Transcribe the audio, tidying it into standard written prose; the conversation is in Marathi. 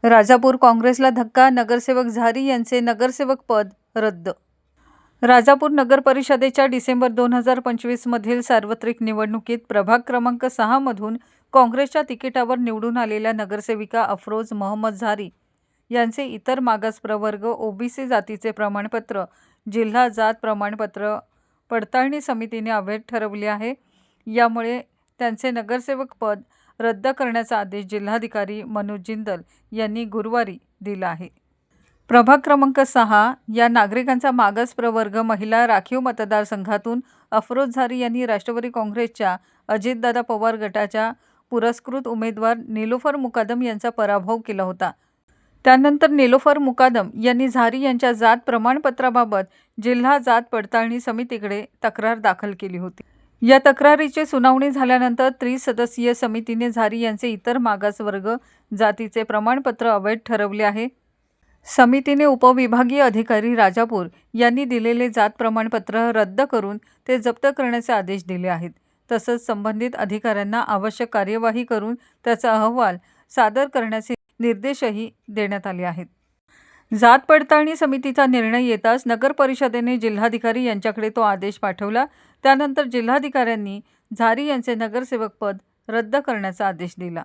राजापूर काँग्रेसला धक्का, नगरसेवक झारी यांचे नगरसेवक पद रद्द. राजापूर नगर परिषदेच्या डिसेंबर 2025 मधील सार्वत्रिक निवडणुकीत प्रभाग क्रमांक 6 मधून काँग्रेसच्या तिकिटावर निवडून आलेल्या नगरसेविका अफरोज मोहम्मद झारी यांचे इतर मागास प्रवर्ग ओबीसी जातीचे प्रमाणपत्र जिल्हा जात प्रमाणपत्र पडताळणी समितीने अवैध ठरवले आहे. यामुळे त्यांचे नगरसेवक पद रद्द करण्याचा आदेश जिल्हाधिकारी मनोज जिंदल यांनी गुरुवारी दिला आहे. प्रभाग क्रमांक 6 या नागरिकांचा मागास प्रवर्ग महिला राखीव मतदारसंघातून अफरोज झारी यांनी राष्ट्रवादी काँग्रेसच्या अजितदादा पवार गटाच्या पुरस्कृत उमेदवार निलोफर मुकादम यांचा पराभव केला होता. त्यानंतर निलोफर मुकादम यांनी झारी यांच्या जात प्रमाणपत्राबाबत जिल्हा जात पडताळणी समितीकडे तक्रार दाखल केली होती. या तक्रारीची सुनावणी झाल्यानंतर त्रिसदस्यीय समितीने झारी यांचे इतर मागासवर्ग जातीचे प्रमाणपत्र अवैध ठरवले आहे. समितीने उपविभागीय अधिकारी राजापूर यांनी दिलेले जात प्रमाणपत्र रद्द करून ते जप्त करण्याचे आदेश दिले आहेत. तसंच संबंधित अधिकाऱ्यांना आवश्यक कार्यवाही करून त्याचा अहवाल सादर करण्याचे निर्देशही देण्यात आले आहेत. जात पडताळणी समितीचा निर्णय येताच नगर परिषदेने जिल्हाधिकारी यांच्याकडे तो आदेश पाठवला. त्यानंतर जिल्हाधिकाऱ्यांनी झारी यांचे नगरसेवक पद रद्द करण्याचा आदेश दिला.